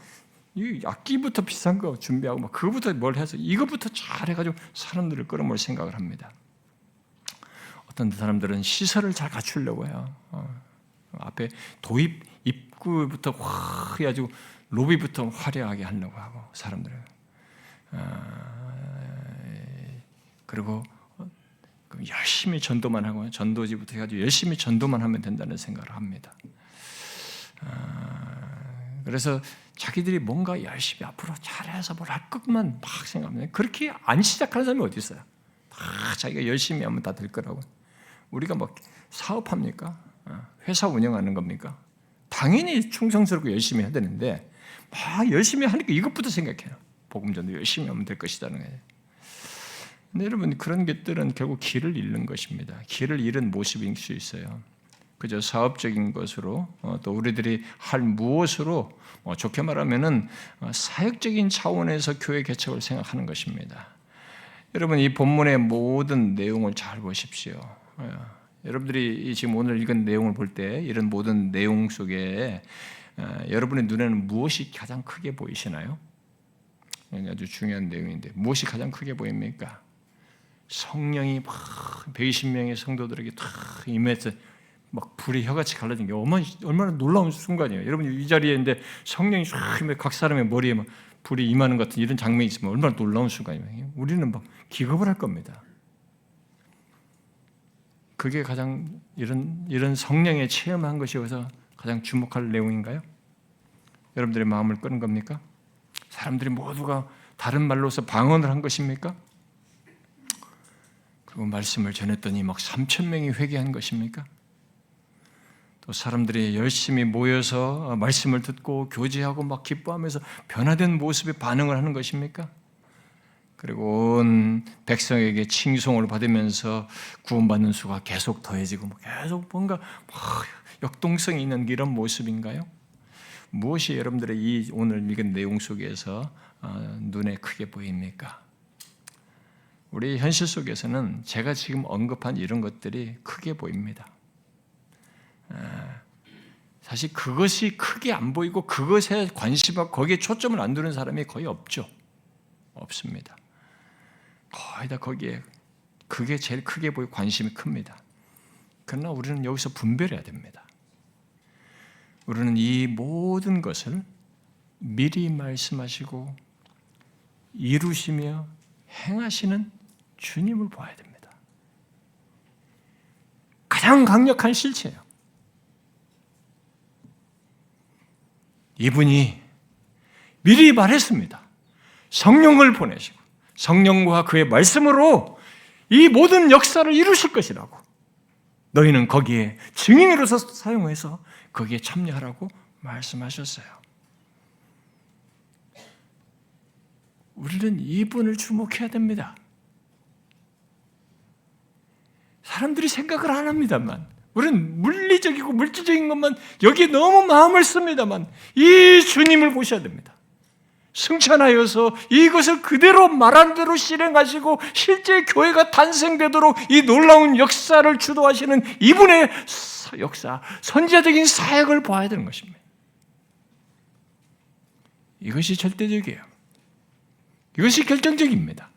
악기부터 비싼 거 준비하고 막 그거부터 뭘 해서 이것부터 잘 해가지고 사람들을 끌어모을 생각을 합니다. 어떤 사람들은 시설을 잘 갖추려고 해요. 앞에 도입 입구부터 확 해가지고 로비부터 화려하게 하려고 하고 사람들을 그리고 열심히 전도만 하고 전도지부터 해가지고 열심히 전도만 하면 된다는 생각을 합니다. 그래서 자기들이 뭔가 열심히 앞으로 잘해서 뭘 할 것만 막 생각합니다. 그렇게 안 시작하는 사람이 어디 있어요? 다 자기가 열심히 하면 다 될 거라고. 우리가 뭐 사업합니까? 회사 운영하는 겁니까? 당연히 충성스럽고 열심히 해야 되는데 막 열심히 하니까 이것부터 생각해요. 복음 전도 열심히 하면 될 것이라는 거예요. 근데 여러분 그런 것들은 결국 길을 잃는 것입니다. 길을 잃은 모습일 수 있어요. 그저 사업적인 것으로 또 우리들이 할 무엇으로 좋게 말하면은 사역적인 차원에서 교회 개척을 생각하는 것입니다. 여러분 이 본문의 모든 내용을 잘 보십시오. 여러분들이 지금 오늘 읽은 내용을 볼 때 이런 모든 내용 속에 여러분의 눈에는 무엇이 가장 크게 보이시나요? 아주 중요한 내용인데 무엇이 가장 크게 보입니까? 성령이 막 120명의 성도들에게 탁 임해서 막 불이 혀같이 갈라진 게 얼마나 놀라운 순간이에요. 여러분 이 자리에 있는데 성령이 쫙 각 사람의 머리에 막 불이 임하는 것 같은 이런 장면이 있으면 얼마나 놀라운 순간이에요. 우리는 막 기겁을 할 겁니다. 그게 가장 이런 성령의 체험한 것이어서 가장 주목할 내용인가요? 여러분들의 마음을 끄는 겁니까? 사람들이 모두가 다른 말로서 방언을 한 것입니까? 그리고 말씀을 전했더니 막 3,000명이 회개한 것입니까? 또 사람들이 열심히 모여서 말씀을 듣고 교제하고 막 기뻐하면서 변화된 모습에 반응을 하는 것입니까? 그리고 온 백성에게 칭송을 받으면서 구원받는 수가 계속 더해지고 계속 뭔가 역동성이 있는 이런 모습인가요? 무엇이 여러분들의 이 오늘 읽은 내용 속에서 눈에 크게 보입니까? 우리 현실 속에서는 제가 지금 언급한 이런 것들이 크게 보입니다. 사실 그것이 크게 안 보이고 그것에 관심하고 거기에 초점을 안 두는 사람이 거의 없죠. 없습니다. 거의 다 거기에 그게 제일 크게 보이고 관심이 큽니다. 그러나 우리는 여기서 분별해야 됩니다. 우리는 이 모든 것을 미리 말씀하시고 이루시며 행하시는 주님을 봐야 됩니다. 가장 강력한 실체예요. 이분이 미리 말했습니다. 성령을 보내시고 성령과 그의 말씀으로 이 모든 역사를 이루실 것이라고. 너희는 거기에 증인으로서 사용해서 거기에 참여하라고 말씀하셨어요. 우리는 이분을 주목해야 됩니다. 사람들이 생각을 안 합니다만 우리는 물리적이고 물질적인 것만 여기에 너무 마음을 씁니다만 이 주님을 보셔야 됩니다. 승천하여서 이것을 그대로 말한 대로 실행하시고 실제 교회가 탄생되도록 이 놀라운 역사를 주도하시는 이분의 역사, 선지자적인 사역을 봐야 되는 것입니다. 이것이 절대적이에요. 이것이 결정적입니다.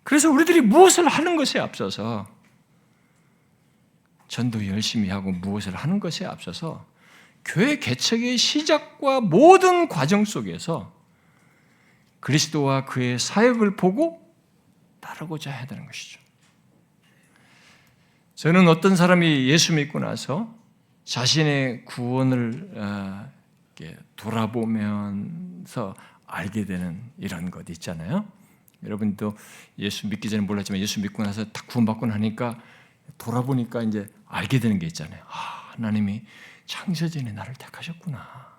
그래서 우리들이 무엇을 하는 것에 앞서서 전도 열심히 하고 무엇을 하는 것에 앞서서 교회 개척의 시작과 모든 과정 속에서 그리스도와 그의 사역을 보고 따르고자 해야 되는 것이죠. 저는 어떤 사람이 예수 믿고 나서 자신의 구원을 돌아보면서 알게 되는 이런 것 있잖아요. 여러분도 예수 믿기 전에 몰랐지만 예수 믿고 나서 딱 구원받고 나니까 돌아보니까 이제 알게 되는 게 있잖아요. 하나님이 창세전에 나를 택하셨구나.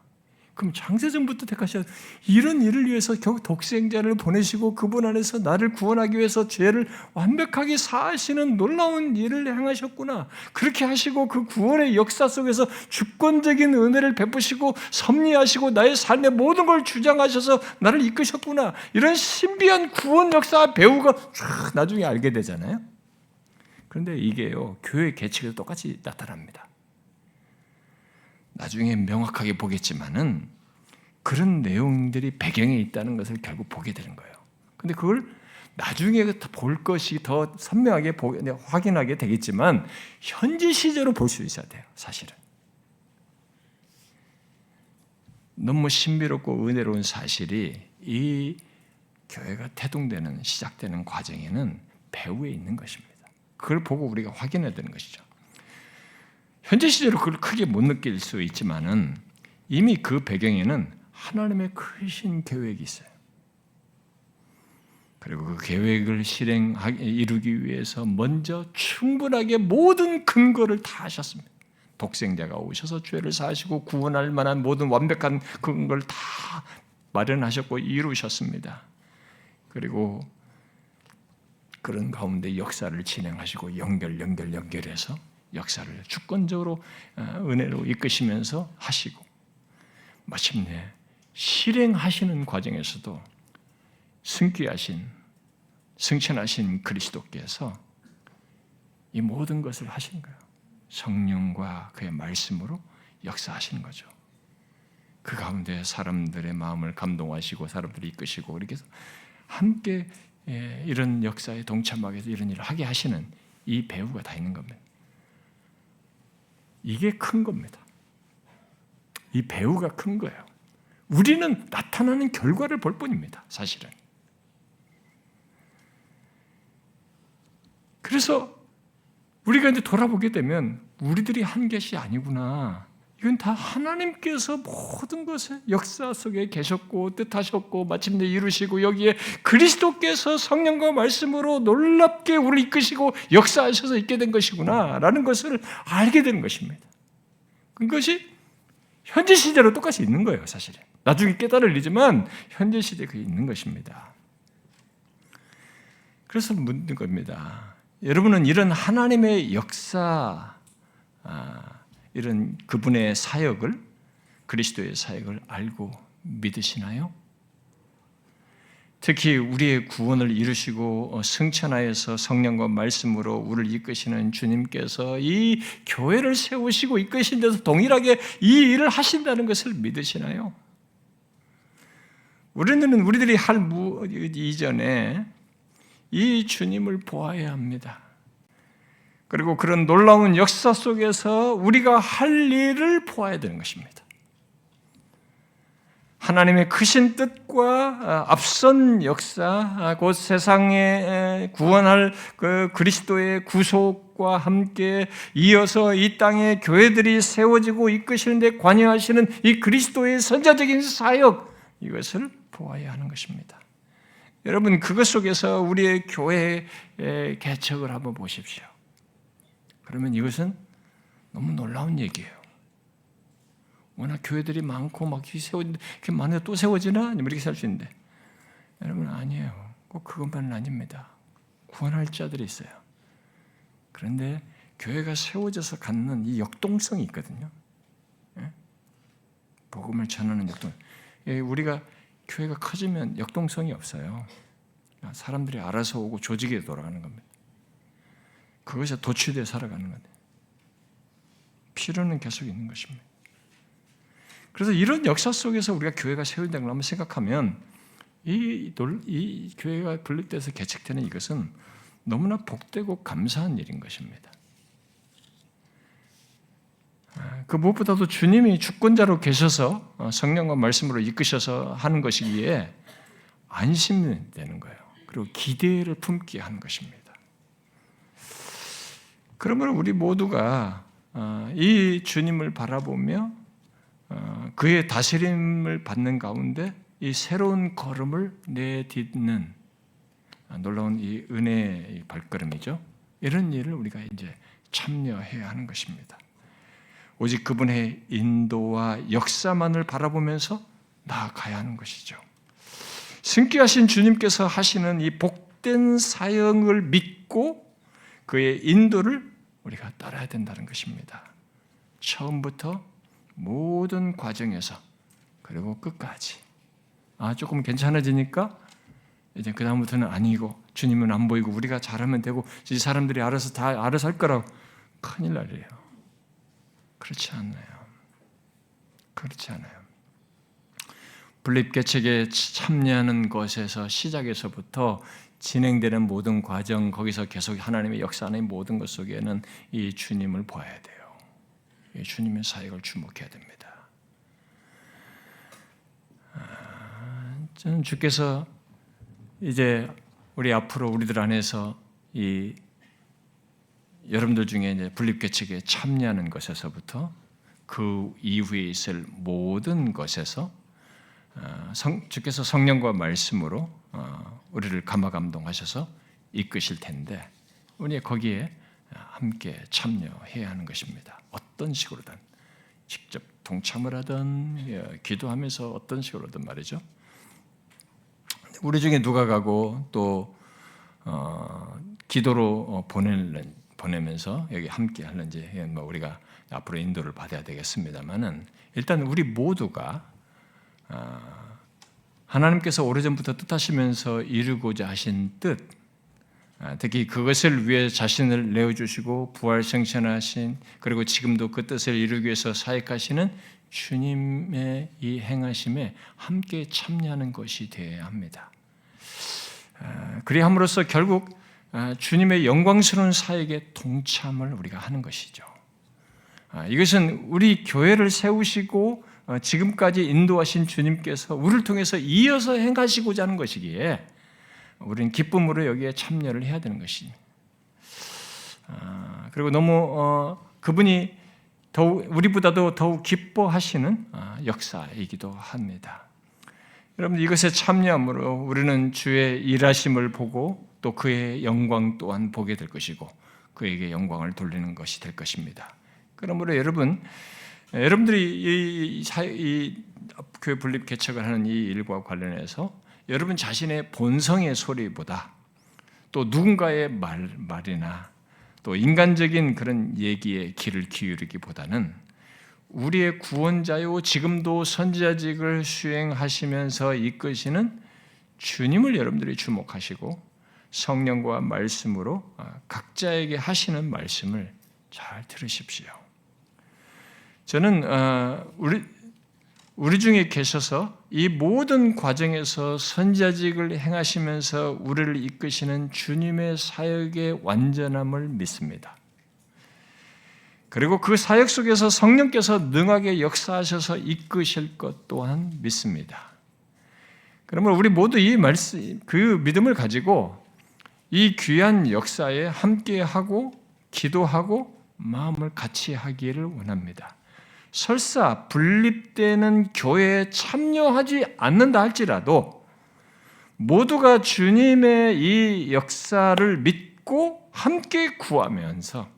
그럼 창세전부터 택하셔서 이런 일을 위해서 결국 독생자를 보내시고 그분 안에서 나를 구원하기 위해서 죄를 완벽하게 사하시는 놀라운 일을 행하셨구나. 그렇게 하시고 그 구원의 역사 속에서 주권적인 은혜를 베푸시고 섭리하시고 나의 삶의 모든 걸 주장하셔서 나를 이끄셨구나. 이런 신비한 구원 역사 배우가 쫙 나중에 알게 되잖아요. 그런데 이게요, 교회 개척에도 똑같이 나타납니다. 나중에 명확하게 보겠지만은 그런 내용들이 배경에 있다는 것을 결국 보게 되는 거예요. 근데 그걸 나중에 볼 것이 더 선명하게 확인하게 되겠지만 현재 시제로 볼 수 있어야 돼요. 사실은 너무 신비롭고 은혜로운 사실이 이 교회가 태동되는 시작되는 과정에는 배후에 있는 것입니다. 그걸 보고 우리가 확인해야 되는 것이죠. 현재 시제로 그걸 크게 못 느낄 수 있지만은 이미 그 배경에는 하나님의 크신 계획이 있어요. 그리고 그 계획을 이루기 위해서 먼저 충분하게 모든 근거를 다 하셨습니다. 독생자가 오셔서 죄를 사하시고 구원할 만한 모든 완벽한 근거를 다 마련하셨고 이루셨습니다. 그리고 그런 가운데 역사를 진행하시고 연결해서 역사를 주권적으로 은혜로 이끄시면서 하시고 마침내 실행하시는 과정에서도 승천하신 그리스도께서 이 모든 것을 하신 거예요. 성령과 그의 말씀으로 역사하시는 거죠. 그 가운데 사람들의 마음을 감동하시고 사람들을 이끄시고 이렇게 해서 함께 이런 역사에 동참하게 해서 이런 일을 하게 하시는 이 배후가 다 있는 겁니다. 이게 큰 겁니다. 이 배후가 큰 거예요. 우리는 나타나는 결과를 볼 뿐입니다. 사실은. 그래서 우리가 이제 돌아보게 되면 우리들이 한 것이 아니구나. 이건 다 하나님께서 모든 것을 역사 속에 계셨고 뜻하셨고 마침내 이루시고 여기에 그리스도께서 성령과 말씀으로 놀랍게 우리를 이끄시고 역사하셔서 있게 된 것이구나라는 것을 알게 되는 것입니다. 그것이 현재 시제로 똑같이 있는 거예요, 사실은. 나중에 깨달으리지만 현재 시대에 그게 있는 것입니다. 그래서 묻는 겁니다. 여러분은 이런 하나님의 역사, 이런 그분의 사역을, 그리스도의 사역을 알고 믿으시나요? 특히 우리의 구원을 이루시고 승천하여서 성령과 말씀으로 우리를 이끄시는 주님께서 이 교회를 세우시고 이끄신 데서 동일하게 이 일을 하신다는 것을 믿으시나요? 우리들이 할 이전에 이 주님을 보아야 합니다. 그리고 그런 놀라운 역사 속에서 우리가 할 일을 보아야 되는 것입니다. 하나님의 크신 뜻과 앞선 역사, 곧 세상에 구원할 그 그리스도의 구속과 함께 이어서 이 땅에 교회들이 세워지고 이끄시는 데 관여하시는 이 그리스도의 선자적인 사역, 이것을 보아야 하는 것입니다. 여러분, 그것 속에서 우리의 교회의 개척을 한번 보십시오. 그러면 이것은 너무 놀라운 얘기예요. 워낙 교회들이 많고 막 세워진데 그게 많은데 또 세워지나? 이렇게 살 수 있는데, 여러분 아니에요. 꼭 그것만은 아닙니다. 구원할 자들이 있어요. 그런데 교회가 세워져서 갖는 이 역동성이 있거든요. 복음을 전하는 역동. 우리가 교회가 커지면 역동성이 없어요. 사람들이 알아서 오고 조직에 돌아가는 겁니다. 그것에 도취되어 살아가는 건데 필요는 계속 있는 것입니다. 그래서 이런 역사 속에서 우리가 교회가 세워진다는 걸 한번 생각하면 이 교회가 분립돼서 개척되는 이것은 너무나 복되고 감사한 일인 것입니다. 그 무엇보다도 주님이 주권자로 계셔서 성령과 말씀으로 이끄셔서 하는 것이기에 안심이 되는 거예요. 그리고 기대를 품게 하는 것입니다. 그러면 우리 모두가 이 주님을 바라보며 그의 다스림을 받는 가운데 이 새로운 걸음을 내딛는 놀라운 이 은혜의 발걸음이죠. 이런 일을 우리가 이제 참여해야 하는 것입니다. 오직 그분의 인도와 역사만을 바라보면서 나아가야 하는 것이죠. 승귀하신 주님께서 하시는 이 복된 사역을 믿고 그의 인도를 우리가 따라야 된다는 것입니다. 처음부터 모든 과정에서 그리고 끝까지. 조금 괜찮아지니까 이제 그 다음부터는 아니고 주님은 안 보이고 우리가 잘하면 되고 이 사람들이 알아서 할 거라고. 큰일 날이에요. 그렇지 않아요. 그렇지 않아요. 분립개척에 참여하는 것에서 시작에서부터 진행되는 모든 과정, 거기서 계속 하나님의 역사하는 모든 것 속에는 이 주님을 봐야 돼요. 이 주님의 사역을 주목해야 됩니다. 저는 주께서 이제 우리 앞으로 우리들 안에서 이 여러분들 중에 이제 분립개척에 참여하는 것에서부터 그 이후에 있을 모든 것에서 주께서 성령과 말씀으로 우리를 감화감동하셔서 이끄실 텐데 우리 거기에 함께 참여해야 하는 것입니다. 어떤 식으로든 직접 동참을 하든 기도하면서 어떤 식으로든 말이죠. 우리 중에 누가 가고 또 기도로 보내면서 여기 함께 하는지 우리가 앞으로 인도를 받아야 되겠습니다만은 일단 우리 모두가 하나님께서 오래전부터 뜻하시면서 이루고자 하신 뜻, 특히 그것을 위해 자신을 내어주시고 부활승천하신 그리고 지금도 그 뜻을 이루기 위해서 사역하시는 주님의 이 행하심에 함께 참여하는 것이 되어야 합니다. 그리함으로써 결국 주님의 영광스러운 사역에 동참을 우리가 하는 것이죠. 이것은 우리 교회를 세우시고 지금까지 인도하신 주님께서 우리를 통해서 이어서 행하시고자 하는 것이기에 우리는 기쁨으로 여기에 참여를 해야 되는 것이죠. 그리고 너무 그분이 우리보다도 더욱 기뻐하시는 역사이기도 합니다. 여러분 이것에 참여함으로 우리는 주의 일하심을 보고 또 그의 영광 또한 보게 될 것이고 그에게 영광을 돌리는 것이 될 것입니다. 그러므로 여러분들이 이 교회 분립 개척을 하는 이 일과 관련해서 여러분 자신의 본성의 소리보다 또 누군가의 말이나 또 인간적인 그런 얘기에 귀를 기울이기보다는 우리의 구원자요 지금도 선지자직을 수행하시면서 이끄시는 주님을 여러분들이 주목하시고 성령과 말씀으로 각자에게 하시는 말씀을 잘 들으십시오. 저는 우리 중에 계셔서 이 모든 과정에서 선지자직을 행하시면서 우리를 이끄시는 주님의 사역의 완전함을 믿습니다. 그리고 그 사역 속에서 성령께서 능하게 역사하셔서 이끄실 것 또한 믿습니다. 그러면 우리 모두 이 말씀, 그 믿음을 가지고 이 귀한 역사에 함께하고 기도하고 마음을 같이 하기를 원합니다. 설사 분립되는 교회에 참여하지 않는다 할지라도 모두가 주님의 이 역사를 믿고 함께 구하면서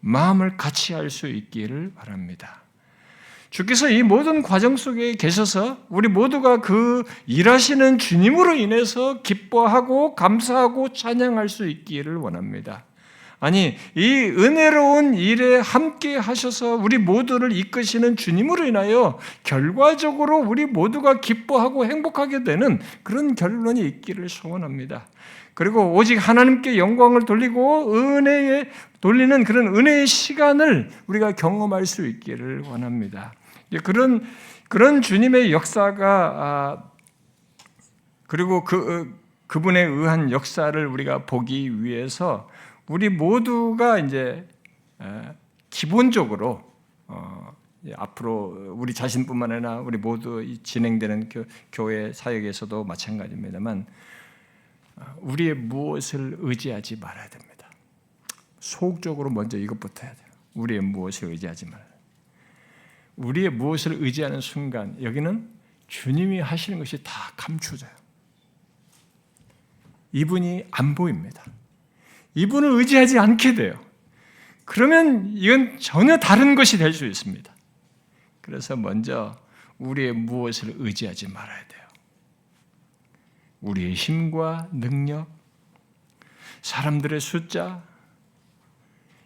마음을 같이 할 수 있기를 바랍니다. 주께서 이 모든 과정 속에 계셔서 우리 모두가 그 일하시는 주님으로 인해서 기뻐하고 감사하고 찬양할 수 있기를 원합니다. 아니, 이 은혜로운 일에 함께 하셔서 우리 모두를 이끄시는 주님으로 인하여 결과적으로 우리 모두가 기뻐하고 행복하게 되는 그런 결론이 있기를 소원합니다. 그리고 오직 하나님께 영광을 돌리고 은혜에 돌리는 그런 은혜의 시간을 우리가 경험할 수 있기를 원합니다. 그런 주님의 역사가 그리고 그분에 의한 역사를 우리가 보기 위해서 우리 모두가 이제 기본적으로 앞으로 우리 자신뿐만 아니라 우리 모두 진행되는 교회 사역에서도 마찬가지입니다만 우리의 무엇을 의지하지 말아야 됩니다. 소극적으로 먼저 이것부터 해야 돼요. 우리의 무엇을 의지하지 말아야 돼요. 우리의 무엇을 의지하는 순간 여기는 주님이 하시는 것이 다 감춰져요. 이분이 안 보입니다. 이분을 의지하지 않게 돼요. 그러면 이건 전혀 다른 것이 될 수 있습니다. 그래서 먼저 우리의 무엇을 의지하지 말아야 돼요. 우리의 힘과 능력, 사람들의 숫자,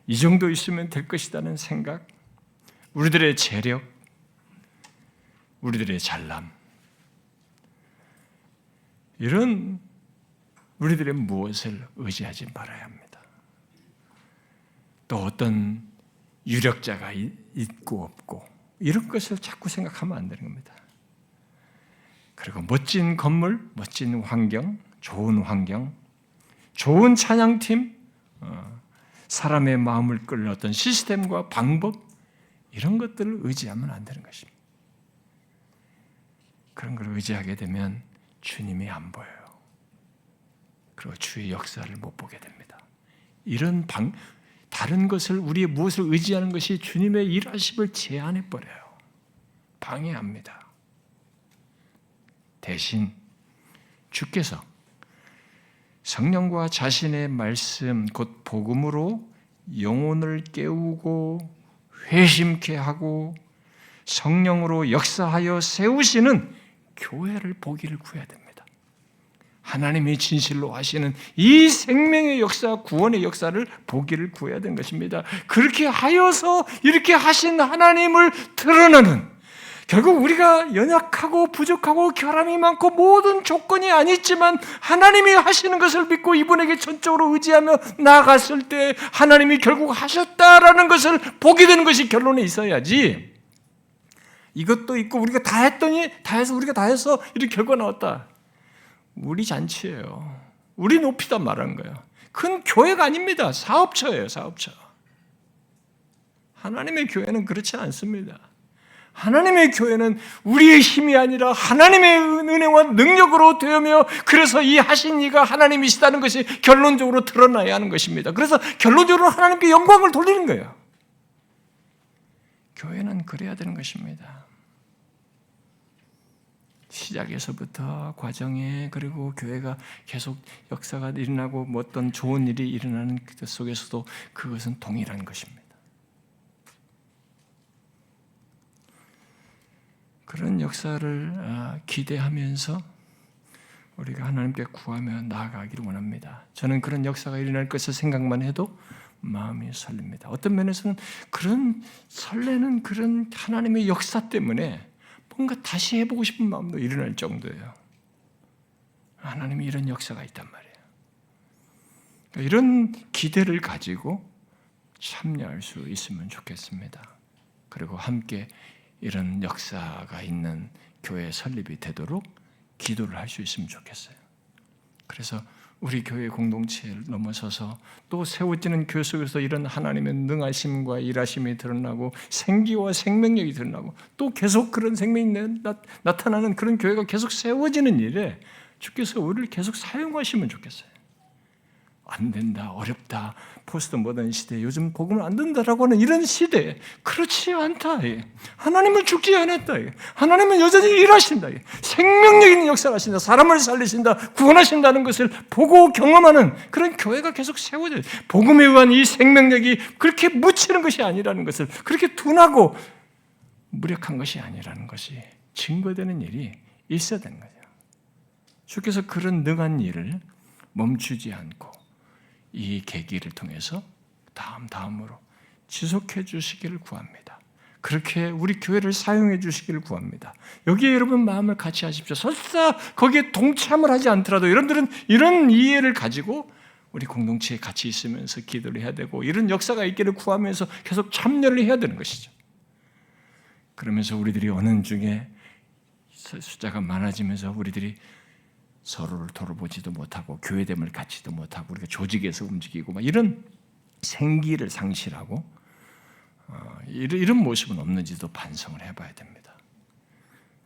이 정도 있으면 될 것이라는 생각, 우리들의 재력, 우리들의 잘남, 이런 우리들의 무엇을 의지하지 말아야 합니다. 또 어떤 유력자가 있고 없고 이런 것을 자꾸 생각하면 안 되는 겁니다. 그리고 멋진 건물, 멋진 환경, 좋은 찬양팀, 사람의 마음을 끌는 어떤 시스템과 방법 이런 것들을 의지하면 안 되는 것입니다. 그런 걸 의지하게 되면 주님이 안 보여요. 그리고 주의 역사를 못 보게 됩니다. 이런 다른 것을 우리의 무엇을 의지하는 것이 주님의 일하심을 제한해 버려요. 방해합니다. 대신 주께서 성령과 자신의 말씀 곧 복음으로 영혼을 깨우고 회심케 하고 성령으로 역사하여 세우시는 교회를 보기를 구해야 됩니다. 하나님이 진실로 하시는 이 생명의 역사, 구원의 역사를 보기를 구해야 되는 것입니다. 그렇게 하여서 이렇게 하신 하나님을 드러내는, 결국 우리가 연약하고 부족하고 결함이 많고 모든 조건이 아니지만 하나님이 하시는 것을 믿고 이분에게 전적으로 의지하며 나아갔을 때 하나님이 결국 하셨다라는 것을 보게 되는 것이 결론에 있어야지, 이것도 있고 우리가 다 해서 우리가 다 해서 이렇게 결과 나왔다. 우리 잔치예요. 우리 높이다 말하는 거예요. 큰 교회가 아닙니다. 사업처예요. 사업처. 하나님의 교회는 그렇지 않습니다. 하나님의 교회는 우리의 힘이 아니라 하나님의 은혜와 능력으로 되며, 그래서 이 하신 이가 하나님이시다는 것이 결론적으로 드러나야 하는 것입니다. 그래서 결론적으로 하나님께 영광을 돌리는 거예요. 교회는 그래야 되는 것입니다. 시작에서부터 과정에, 그리고 교회가 계속 역사가 일어나고 어떤 좋은 일이 일어나는 그 속에서도 그것은 동일한 것입니다. 그런 역사를 기대하면서 우리가 하나님께 구하며 나아가기를 원합니다. 저는 그런 역사가 일어날 것을 생각만 해도 마음이 설립니다. 어떤 면에서는 그런 설레는 그런 하나님의 역사 때문에 뭔가 다시 해보고 싶은 마음도 일어날 정도예요. 하나님이 이런 역사가 있단 말이에요. 그러니까 이런 기대를 가지고 참여할 수 있으면 좋겠습니다. 그리고 함께 이런 역사가 있는 교회 설립이 되도록 기도를 할 수 있으면 좋겠어요. 그래서 우리 교회 공동체를 넘어서서 또 세워지는 교회 속에서 이런 하나님의 능하심과 일하심이 드러나고 생기와 생명력이 드러나고 또 계속 그런 생명이 나타나는 그런 교회가 계속 세워지는 일에 주께서 우리를 계속 사용하시면 좋겠어요. 안 된다, 어렵다, 포스트 모던 시대, 요즘 복음을 안 된다라고 하는 이런 시대에 그렇지 않다. 하나님은 죽지 않았다. 하나님은 여전히 일하신다. 생명력 있는 역사를 하신다. 사람을 살리신다. 구원하신다는 것을 보고 경험하는 그런 교회가 계속 세워져요. 복음에 의한 이 생명력이 그렇게 묻히는 것이 아니라는 것을, 그렇게 둔하고 무력한 것이 아니라는 것이 증거되는 일이 있어야 되는 거죠. 주께서 그런 능한 일을 멈추지 않고 이 계기를 통해서 다음으로 지속해 주시기를 구합니다. 그렇게 우리 교회를 사용해 주시기를 구합니다. 여기에 여러분 마음을 같이 하십시오. 설사 거기에 동참을 하지 않더라도 여러분들은 이런 이해를 가지고 우리 공동체에 같이 있으면서 기도를 해야 되고 이런 역사가 있기를 구하면서 계속 참여를 해야 되는 것이죠. 그러면서 우리들이 어느 중에 숫자가 많아지면서 우리들이 서로를 돌아보지도 못하고 교회됨을 갖지도 못하고 우리가 조직에서 움직이고 막 이런 생기를 상실하고 이런 모습은 없는지도 반성을 해봐야 됩니다.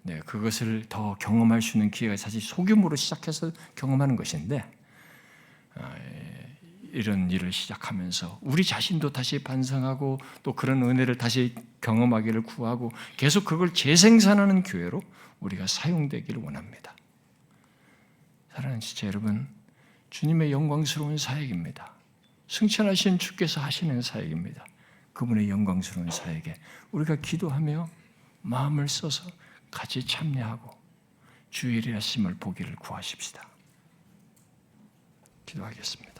네, 그것을 더 경험할 수 있는 기회가 사실 소규모로 시작해서 경험하는 것인데 이런 일을 시작하면서 우리 자신도 다시 반성하고 또 그런 은혜를 다시 경험하기를 구하고 계속 그걸 재생산하는 교회로 우리가 사용되기를 원합니다. 사랑하는 지체 여러분, 주님의 영광스러운 사역입니다. 승천하신 주께서 하시는 사역입니다. 그분의 영광스러운 사역에 우리가 기도하며 마음을 써서 같이 참여하고 주의 일하심을 보기를 구하십시다. 기도하겠습니다.